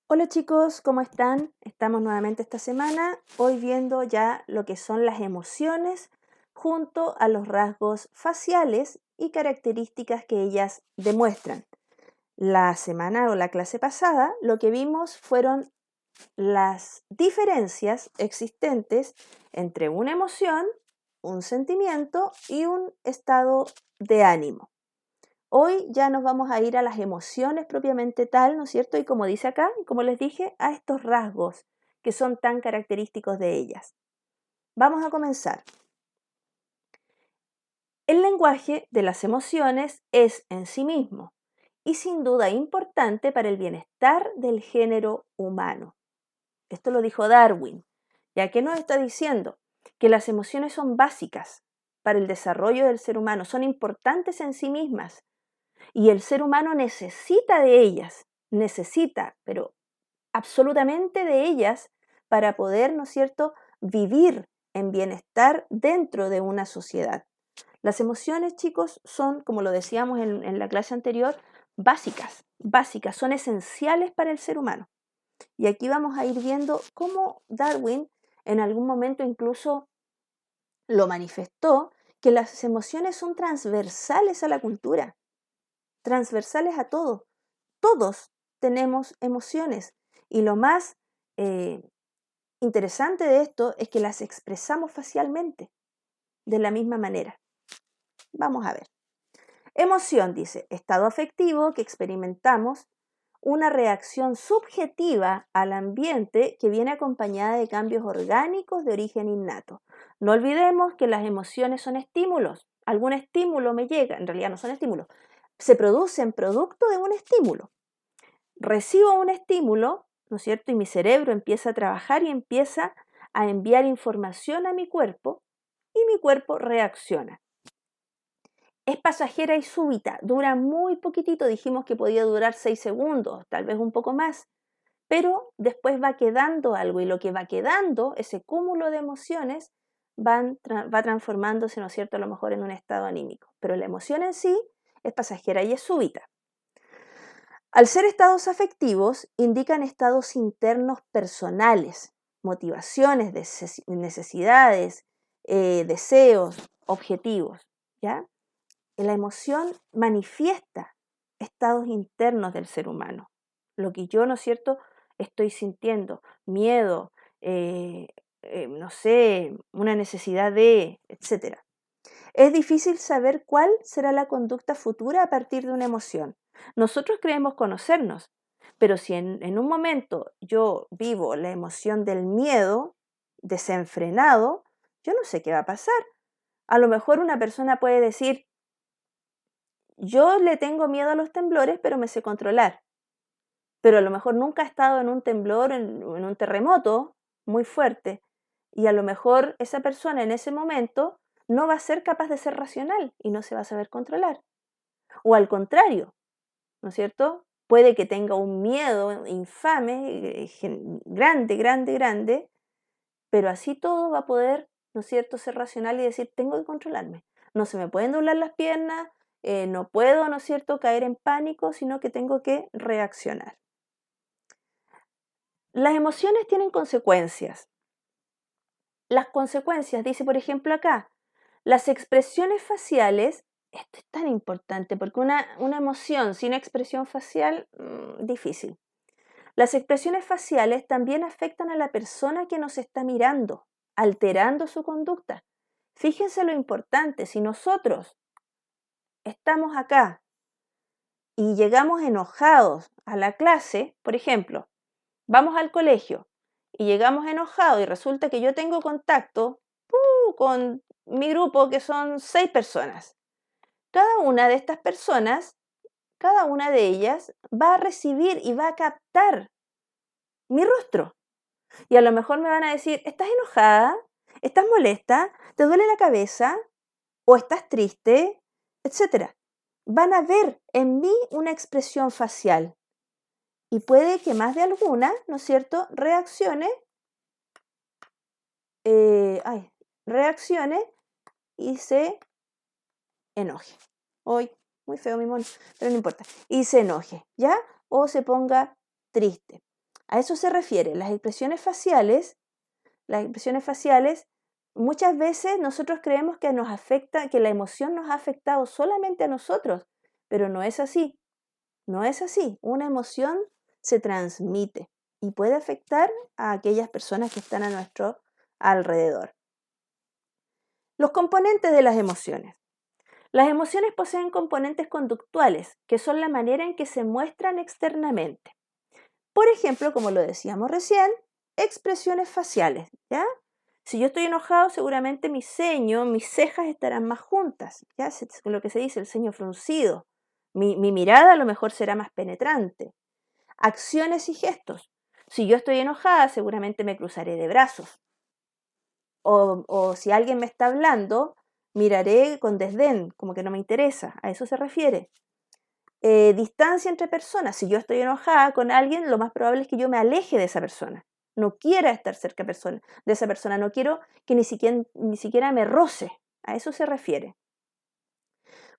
Hola chicos, ¿cómo están? Estamos nuevamente esta semana, hoy viendo ya lo que son las emociones junto a los rasgos faciales y características que ellas demuestran. La semana o la clase pasada lo que vimos fueron las diferencias existentes entre una emoción, un sentimiento y un estado de ánimo. Hoy ya nos vamos a ir a las emociones propiamente tal, ¿no es cierto? Y como dice acá, como les dije, a estos rasgos que son tan característicos de ellas. Vamos a comenzar. El lenguaje de las emociones es en sí mismo y sin duda importante para el bienestar del género humano. Esto lo dijo Darwin, ya que nos está diciendo que las emociones son básicas para el desarrollo del ser humano, son importantes en sí mismas. Y el ser humano necesita de ellas, necesita, pero absolutamente de ellas para poder, ¿no es cierto?, vivir en bienestar dentro de una sociedad. Las emociones, chicos, son, como lo decíamos en la clase anterior, básicas, son esenciales para el ser humano. Y aquí vamos a ir viendo cómo Darwin en algún momento incluso lo manifestó, que las emociones son transversales a la cultura, transversales a todo. Todos tenemos emociones y lo más eh, interesante de esto es que las expresamos facialmente de la misma manera. Vamos a ver. Emoción, dice, estado afectivo que experimentamos, una reacción subjetiva al ambiente que viene acompañada de cambios orgánicos de origen innato. No olvidemos que las emociones son estímulos. Algún estímulo me llega, en realidad no son estímulos, se producen producto de un estímulo. Recibo un estímulo, ¿no es cierto? Y mi cerebro empieza a trabajar y empieza a enviar información a mi cuerpo y mi cuerpo reacciona. Es pasajera y súbita, dura muy poquitito, dijimos que podía durar 6 segundos, tal vez un poco más, pero después va quedando algo y lo que va quedando, ese cúmulo de emociones, va transformándose, ¿no es cierto?, a lo mejor en un estado anímico, pero la emoción en sí es pasajera y es súbita. Al ser estados afectivos, indican estados internos personales, motivaciones, necesidades, deseos, objetivos, ¿ya? La emoción manifiesta estados internos del ser humano, lo que yo, ¿no es cierto?, estoy sintiendo, miedo, no sé, una necesidad de, etc. Es difícil saber cuál será la conducta futura a partir de una emoción. Nosotros creemos conocernos, pero si en un momento yo vivo la emoción del miedo desenfrenado, yo no sé qué va a pasar. A lo mejor una persona puede decir, yo le tengo miedo a los temblores, pero me sé controlar. Pero a lo mejor nunca ha estado en un temblor, en un terremoto muy fuerte. Y a lo mejor esa persona en ese momento no va a ser capaz de ser racional y no se va a saber controlar. O al contrario, ¿no es cierto? Puede que tenga un miedo infame, grande, pero así todo va a poder, ¿no es cierto?, ser racional y decir, tengo que controlarme. No se me pueden doblar las piernas, no puedo, ¿no es cierto?, caer en pánico, sino que tengo que reaccionar. Las emociones tienen consecuencias. Las consecuencias, dice por ejemplo acá, las expresiones faciales, esto es tan importante porque una emoción sin expresión facial, difícil. Las expresiones faciales también afectan a la persona que nos está mirando, alterando su conducta. Fíjense lo importante, si nosotros estamos acá y llegamos enojados a la clase, por ejemplo, vamos al colegio y llegamos enojados y resulta que yo tengo contacto con mi grupo que son 6 personas. Cada una de estas personas, cada una de ellas va a recibir y va a captar mi rostro. Y a lo mejor me van a decir, ¿estás enojada? ¿Estás molesta? ¿Te duele la cabeza? ¿O estás triste? Etcétera. Van a ver en mí una expresión facial. Y puede que más de alguna, ¿no es cierto?, reaccione y se enoje. Hoy, muy feo mi mono, pero no importa. Y se enoje, ¿ya? O se ponga triste. A eso se refiere. Las expresiones faciales, muchas veces nosotros creemos que nos afecta, que la emoción nos ha afectado solamente a nosotros, pero no es así. No es así. Una emoción se transmite y puede afectar a aquellas personas que están a nuestro alrededor. Los componentes de las emociones. Las emociones poseen componentes conductuales, que son la manera en que se muestran externamente. Por ejemplo, como lo decíamos recién, expresiones faciales, ¿ya? Si yo estoy enojado, seguramente mi ceño, mis cejas estarán más juntas, ¿ya? Lo que se dice, el ceño fruncido. Mi mirada a lo mejor será más penetrante. Acciones y gestos. Si yo estoy enojada, seguramente me cruzaré de brazos. O si alguien me está hablando, miraré con desdén, como que no me interesa. A eso se refiere. Distancia entre personas. Si yo estoy enojada con alguien, lo más probable es que yo me aleje de esa persona. No quiera estar cerca de esa persona. No quiero que ni siquiera me roce. A eso se refiere.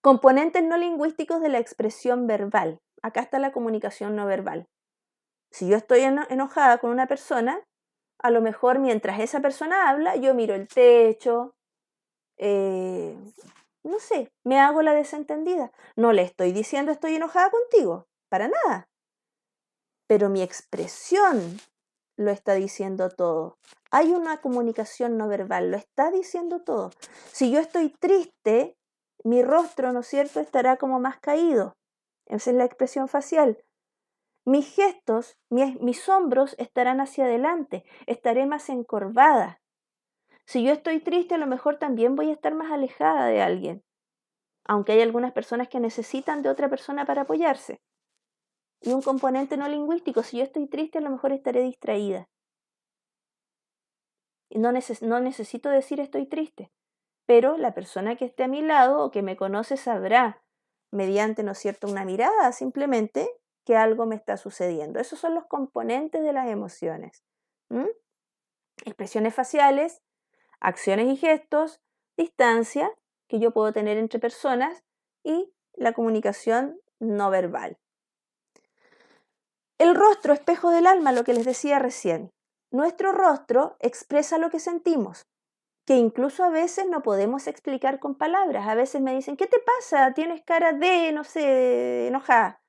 Componentes no lingüísticos de la expresión verbal. Acá está la comunicación no verbal. Si yo estoy enojada con una persona, a lo mejor mientras esa persona habla, yo miro el techo, no sé, me hago la desentendida. No le estoy diciendo estoy enojada contigo, para nada. Pero mi expresión lo está diciendo todo. Hay una comunicación no verbal, lo está diciendo todo. Si yo estoy triste, mi rostro, ¿no es cierto?, estará como más caído. Esa es la expresión facial. Mis gestos, mis hombros estarán hacia adelante, estaré más encorvada. Si yo estoy triste, a lo mejor también voy a estar más alejada de alguien, aunque hay algunas personas que necesitan de otra persona para apoyarse. Y un componente no lingüístico, si yo estoy triste, a lo mejor estaré distraída. Y no necesito decir estoy triste, pero la persona que esté a mi lado o que me conoce sabrá, mediante, ¿no es cierto?, una mirada simplemente, que algo me está sucediendo. Esos son los componentes de las emociones. Expresiones faciales, acciones y gestos, distancia que yo puedo tener entre personas y la comunicación no verbal. El rostro, espejo del alma, lo que les decía recién. Nuestro rostro expresa lo que sentimos, que incluso a veces no podemos explicar con palabras. A veces me dicen, ¿qué te pasa? Tienes cara de, no sé, enojada.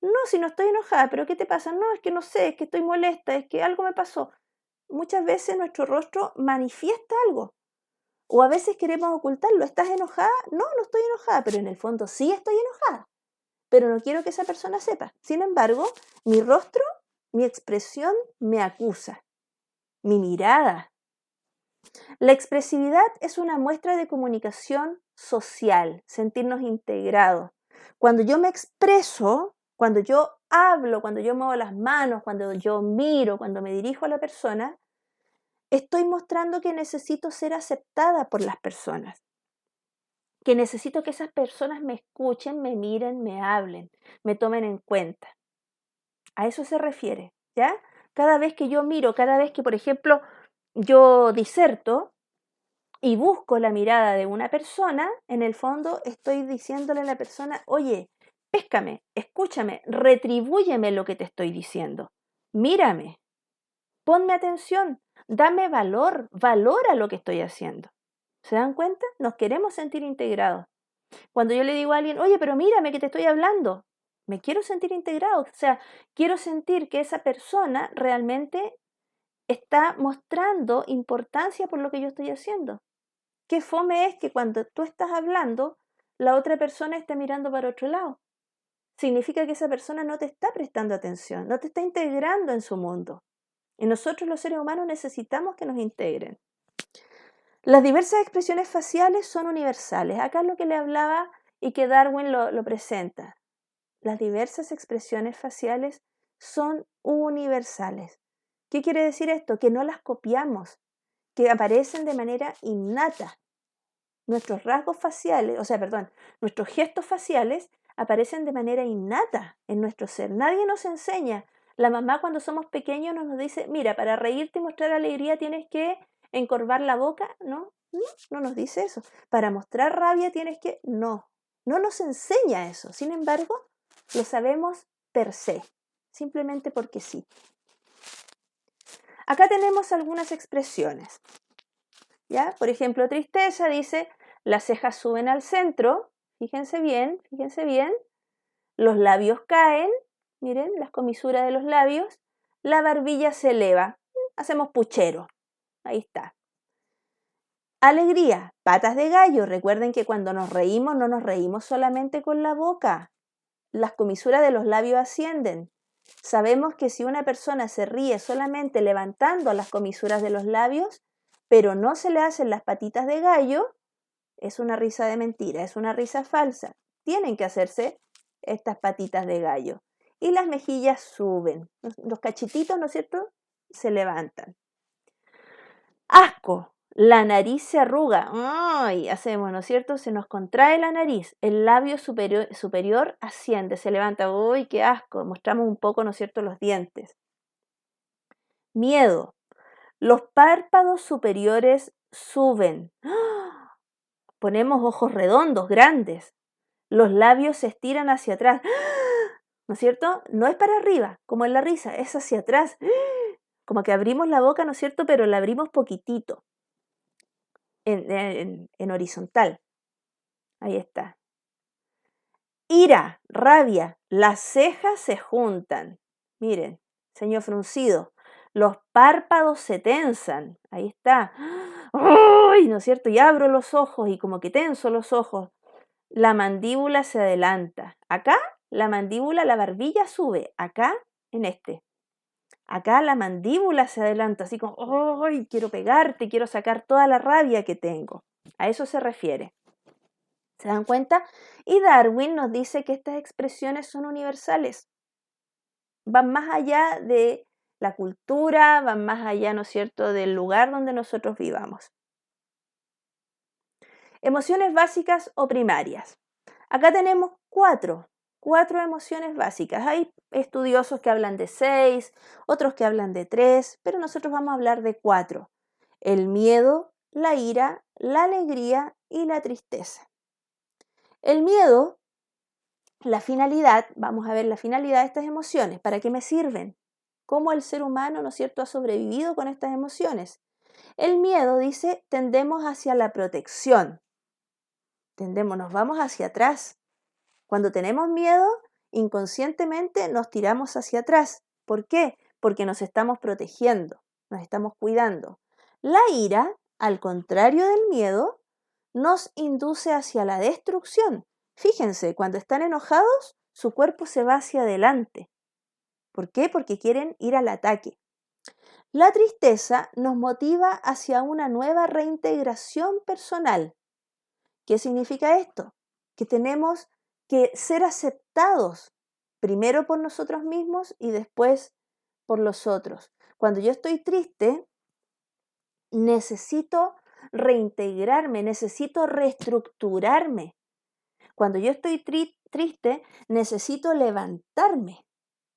No, si no estoy enojada, pero ¿qué te pasa? No, es que no sé, es que estoy molesta, es que algo me pasó. Muchas veces nuestro rostro manifiesta algo. O a veces queremos ocultarlo. ¿Estás enojada? No, no estoy enojada, pero en el fondo sí estoy enojada. Pero no quiero que esa persona sepa. Sin embargo, mi rostro, mi expresión me acusa. Mi mirada. La expresividad es una muestra de comunicación social, sentirnos integrados. Cuando yo me expreso, cuando yo hablo, cuando yo muevo las manos, cuando yo miro, cuando me dirijo a la persona, estoy mostrando que necesito ser aceptada por las personas, que necesito que esas personas me escuchen, me miren, me hablen, me tomen en cuenta. A eso se refiere, ¿ya? Cada vez que yo miro, cada vez que, por ejemplo, yo diserto y busco la mirada de una persona, en el fondo estoy diciéndole a la persona, oye, péscame, escúchame, retribúyeme lo que te estoy diciendo, mírame, ponme atención, dame valor, valora lo que estoy haciendo. ¿Se dan cuenta? Nos queremos sentir integrados. Cuando yo le digo a alguien, oye, pero mírame que te estoy hablando, me quiero sentir integrado, o sea, quiero sentir que esa persona realmente está mostrando importancia por lo que yo estoy haciendo. Qué fome es que cuando tú estás hablando, la otra persona esté mirando para otro lado. Significa que esa persona no te está prestando atención, no te está integrando en su mundo. Y nosotros los seres humanos necesitamos que nos integren. Las diversas expresiones faciales son universales. Acá es lo que le hablaba y que Darwin lo presenta. Las diversas expresiones faciales son universales. ¿Qué quiere decir esto? Que no las copiamos, que aparecen de manera innata. Nuestros rasgos faciales, nuestros gestos faciales aparecen de manera innata en nuestro ser. Nadie nos enseña. La mamá cuando somos pequeños nos dice, mira, para reírte y mostrar alegría tienes que encorvar la boca. No, no nos dice eso. Para mostrar rabia tienes que... No nos enseña eso. Sin embargo, lo sabemos per se, simplemente porque sí. Acá tenemos algunas expresiones, ¿ya? Por ejemplo, tristeza dice, las cejas suben al centro, fíjense bien, los labios caen, miren, las comisuras de los labios, la barbilla se eleva, hacemos puchero, ahí está. Alegría, patas de gallo, recuerden que cuando nos reímos no nos reímos solamente con la boca, las comisuras de los labios ascienden. Sabemos que si una persona se ríe solamente levantando las comisuras de los labios, pero no se le hacen las patitas de gallo, es una risa de mentira, es una risa falsa. Tienen que hacerse estas patitas de gallo. Y las mejillas suben, los cachetitos, ¿no es cierto?, se levantan. Asco, la nariz se arruga. ¡Ay! Hacemos, ¿no es cierto? Se nos contrae la nariz, el labio superior asciende, se levanta. ¡Uy, qué asco! Mostramos un poco, ¿no es cierto?, los dientes. Miedo, los párpados superiores suben. ¡Ah! Ponemos ojos redondos, grandes. Los labios se estiran hacia atrás. ¡Ah! ¿No es cierto? No es para arriba, como en la risa, es hacia atrás. ¡Ah! Como que abrimos la boca, ¿no es cierto?, pero la abrimos poquitito. En horizontal. Ahí está. Ira, rabia, las cejas se juntan. Miren, ceño fruncido. Los párpados se tensan. Ahí está. ¡Ay! ¿No es cierto? Y abro los ojos y como que tenso los ojos. La mandíbula se adelanta. Acá, la mandíbula, la barbilla sube. Acá, en este. Acá la mandíbula se adelanta, así como, ¡ay! Quiero pegarte, quiero sacar toda la rabia que tengo. A eso se refiere. ¿Se dan cuenta? Y Darwin nos dice que estas expresiones son universales. Van más allá de la cultura, van más allá, ¿no es cierto?, del lugar donde nosotros vivamos. Emociones básicas o primarias. Acá tenemos cuatro emociones básicas. Hay estudiosos que hablan de 6, otros que hablan de 3, pero nosotros vamos a hablar de 4. El miedo, la ira, la alegría y la tristeza. El miedo, la finalidad, vamos a ver la finalidad de estas emociones. ¿Para qué me sirven? ¿Cómo el ser humano, ¿no es cierto?, ha sobrevivido con estas emociones? El miedo, dice, tendemos hacia la protección. Nos vamos hacia atrás. Cuando tenemos miedo, inconscientemente nos tiramos hacia atrás. ¿Por qué? Porque nos estamos protegiendo, nos estamos cuidando. La ira, al contrario del miedo, nos induce hacia la destrucción. Fíjense, cuando están enojados, su cuerpo se va hacia adelante. ¿Por qué? Porque quieren ir al ataque. La tristeza nos motiva hacia una nueva reintegración personal. ¿Qué significa esto? Que tenemos que ser aceptados primero por nosotros mismos y después por los otros. Cuando yo estoy triste, necesito reintegrarme, necesito reestructurarme. Cuando yo estoy triste, necesito levantarme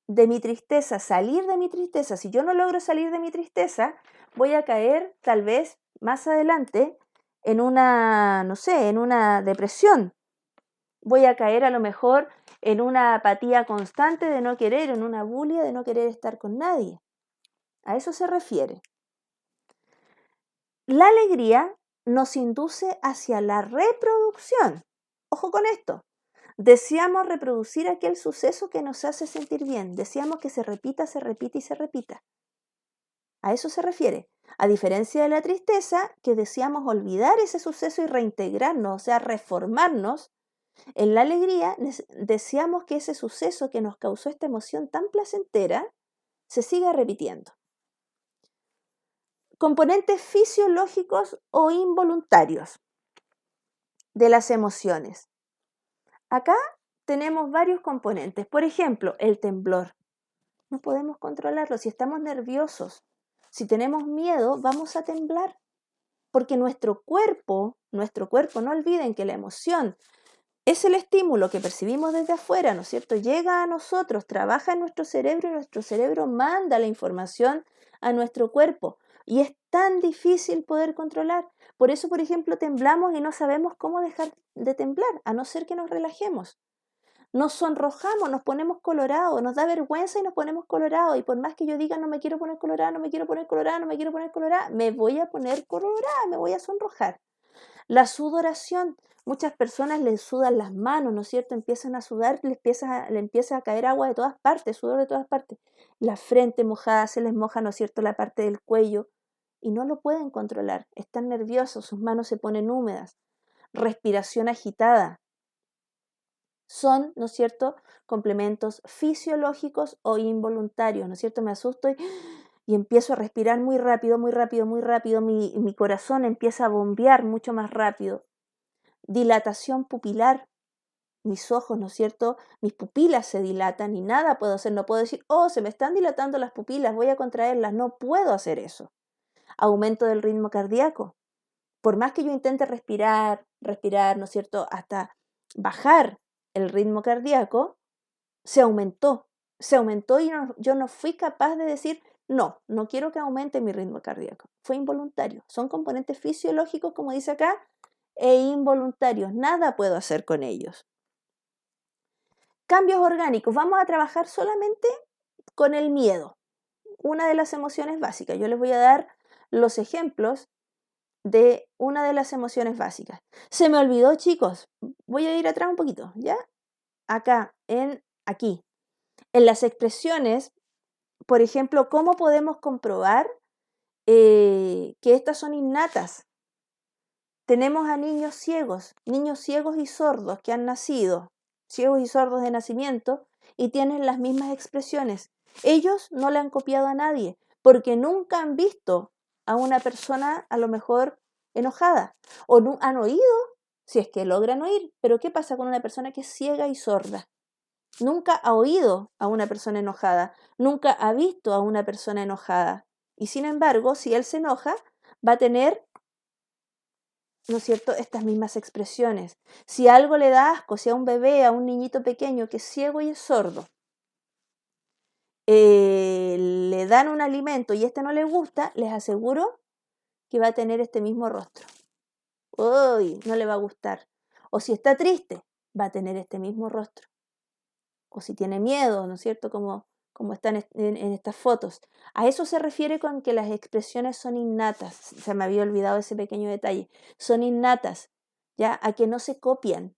de mi tristeza, salir de mi tristeza. Si yo no logro salir de mi tristeza, voy a caer tal vez más adelante en una, no sé, en una depresión. Voy a caer a lo mejor en una apatía constante de no querer, en una bulia de no querer estar con nadie. A eso se refiere. La alegría nos induce hacia la reproducción. Ojo con esto. Deseamos reproducir aquel suceso que nos hace sentir bien. Deseamos que se repita y se repita. A eso se refiere. A diferencia de la tristeza, que deseamos olvidar ese suceso y reintegrarnos, o sea, reformarnos, en la alegría deseamos que ese suceso que nos causó esta emoción tan placentera se siga repitiendo. Componentes fisiológicos o involuntarios de las emociones. Acá tenemos varios componentes. Por ejemplo, el temblor. No podemos controlarlo. Si estamos nerviosos, si tenemos miedo, vamos a temblar. Porque nuestro cuerpo, no olviden que la emoción es el estímulo que percibimos desde afuera, ¿no es cierto? Llega a nosotros, trabaja en nuestro cerebro y nuestro cerebro manda la información a nuestro cuerpo. Y es tan difícil poder controlar. Por eso, por ejemplo, temblamos y no sabemos cómo dejar de temblar, a no ser que nos relajemos. Nos sonrojamos, nos ponemos colorados, nos da vergüenza y nos ponemos colorados. Y por más que yo diga no me quiero poner colorada, no me quiero poner colorada, no me quiero poner colorada, me voy a poner colorada, me voy a sonrojar. La sudoración, muchas personas les sudan las manos, ¿no es cierto? Empiezan a sudar, le empieza a caer agua de todas partes, sudor de todas partes. La frente mojada, se les moja, ¿no es cierto?, la parte del cuello y no lo pueden controlar. Están nerviosos, sus manos se ponen húmedas. Respiración agitada. Son, ¿no es cierto?, complementos fisiológicos o involuntarios, ¿no es cierto? Me asusto y empiezo a respirar muy rápido, muy rápido, muy rápido. Mi corazón empieza a bombear mucho más rápido. Dilatación pupilar. Mis ojos, ¿no es cierto?, mis pupilas se dilatan y nada puedo hacer. No puedo decir, oh, se me están dilatando las pupilas, voy a contraerlas. No puedo hacer eso. Aumento del ritmo cardíaco. Por más que yo intente respirar, ¿no es cierto?, hasta bajar el ritmo cardíaco, se aumentó y yo no fui capaz de decir, no quiero que aumente mi ritmo cardíaco. Fue involuntario. Son componentes fisiológicos, como dice acá, e involuntarios. Nada puedo hacer con ellos. Cambios orgánicos. Vamos a trabajar solamente con el miedo. Una de las emociones básicas. Yo les voy a dar los ejemplos de una de las emociones básicas. Se me olvidó, chicos. Voy a ir atrás un poquito, ¿ya? Acá, aquí. En las expresiones, por ejemplo, ¿cómo podemos comprobar que estas son innatas? Tenemos a niños ciegos y sordos que han nacido, ciegos y sordos de nacimiento, y tienen las mismas expresiones. Ellos no le han copiado a nadie, porque nunca han visto a una persona a lo mejor enojada, o no han oído, si es que logran oír. Pero ¿qué pasa con una persona que es ciega y sorda? Nunca ha oído a una persona enojada, nunca ha visto a una persona enojada. Y sin embargo, si él se enoja, va a tener, ¿no es cierto?, estas mismas expresiones. Si algo le da asco, si a un bebé, a un niñito pequeño que es ciego y es sordo, le dan un alimento y este no le gusta, les aseguro que va a tener este mismo rostro. Uy, no le va a gustar. O si está triste, va a tener este mismo rostro. O si tiene miedo, ¿no es cierto?, como están en estas fotos. A eso se refiere con que las expresiones son innatas. Se me había olvidado ese pequeño detalle. Son innatas, ¿ya? A que no se copian.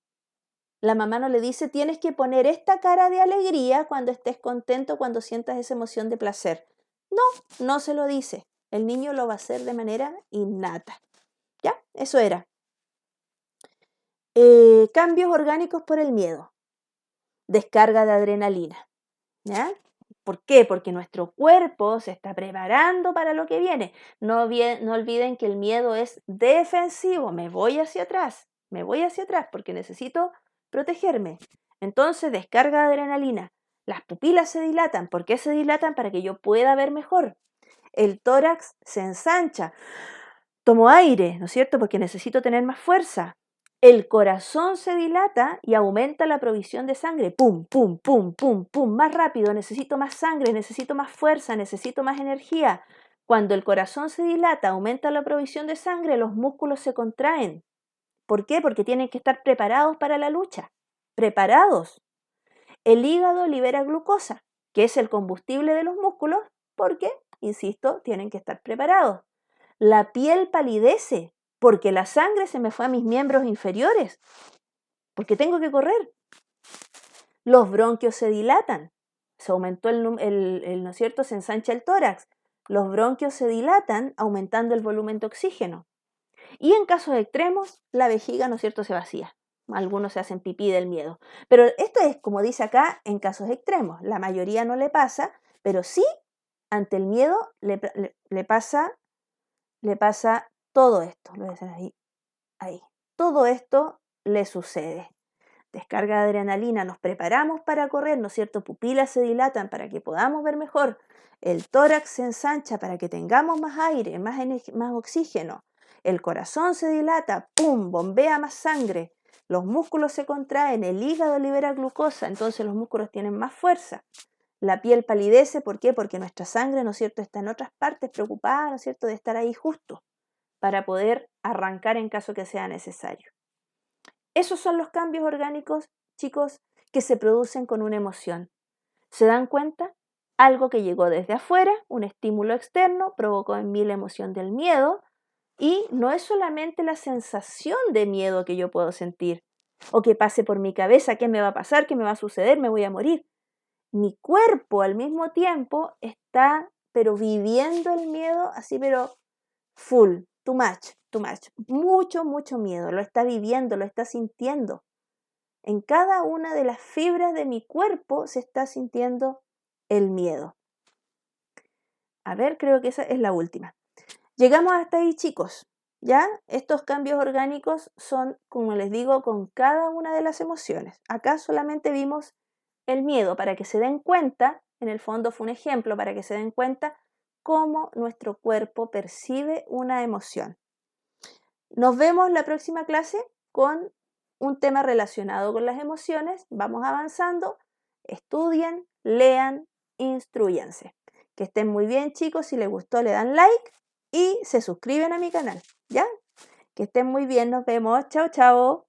La mamá no le dice, tienes que poner esta cara de alegría cuando estés contento, cuando sientas esa emoción de placer. No se lo dice. El niño lo va a hacer de manera innata. ¿Ya? Eso era. Cambios orgánicos por el miedo. Descarga de adrenalina. ¿Ya? ¿Por qué? Porque nuestro cuerpo se está preparando para lo que viene. No olviden que el miedo es defensivo. Me voy hacia atrás porque necesito protegerme. Entonces, descarga de adrenalina. Las pupilas se dilatan. ¿Por qué se dilatan? Para que yo pueda ver mejor. El tórax se ensancha. Tomo aire, ¿no es cierto? Porque necesito tener más fuerza. El corazón se dilata y aumenta la provisión de sangre. Pum, pum, pum, pum, pum. Más rápido, necesito más sangre, necesito más fuerza, necesito más energía. Cuando el corazón se dilata, aumenta la provisión de sangre, los músculos se contraen. ¿Por qué? Porque tienen que estar preparados para la lucha. Preparados. El hígado libera glucosa, que es el combustible de los músculos, porque, insisto, tienen que estar preparados. La piel palidece porque la sangre se me fue a mis miembros inferiores, porque tengo que correr. Los bronquios se dilatan, se aumentó ¿no es cierto?, se ensancha el tórax. Los bronquios se dilatan aumentando el volumen de oxígeno. Y en casos extremos, la vejiga, ¿no es cierto?, se vacía. Algunos se hacen pipí del miedo. Pero esto es, como dice acá, en casos extremos. La mayoría no le pasa, pero sí, ante el miedo le pasa todo esto. Lo voy a hacer ahí. Todo esto le sucede. Descarga de adrenalina, nos preparamos para correr, ¿no es cierto? Pupilas se dilatan para que podamos ver mejor. El tórax se ensancha para que tengamos más aire, más oxígeno. El corazón se dilata, ¡pum!, bombea más sangre. Los músculos se contraen, el hígado libera glucosa, entonces los músculos tienen más fuerza. La piel palidece, ¿por qué? Porque nuestra sangre, ¿no es cierto?, está en otras partes preocupada, ¿no es cierto?, de estar ahí justo para poder arrancar en caso que sea necesario. Esos son los cambios orgánicos, chicos, que se producen con una emoción. ¿Se dan cuenta? Algo que llegó desde afuera, un estímulo externo, provocó en mí la emoción del miedo, y no es solamente la sensación de miedo que yo puedo sentir, o que pase por mi cabeza, ¿qué me va a pasar? ¿Qué me va a suceder? ¿Me voy a morir? Mi cuerpo al mismo tiempo está, pero viviendo el miedo así, pero full, too much, mucho, mucho miedo, lo está viviendo, lo está sintiendo. En cada una de las fibras de mi cuerpo se está sintiendo el miedo. A ver, creo que esa es la última. Llegamos hasta ahí, chicos. ¿Ya? Estos cambios orgánicos son, como les digo, con cada una de las emociones. Acá solamente vimos el miedo para que se den cuenta, en el fondo fue un ejemplo para que se den cuenta cómo nuestro cuerpo percibe una emoción. Nos vemos la próxima clase con un tema relacionado con las emociones. Vamos avanzando. Estudien, lean, instrúyanse. Que estén muy bien, chicos. Si les gustó, le dan like y se suscriben a mi canal. ¿Ya? Que estén muy bien. Nos vemos. Chao, chao.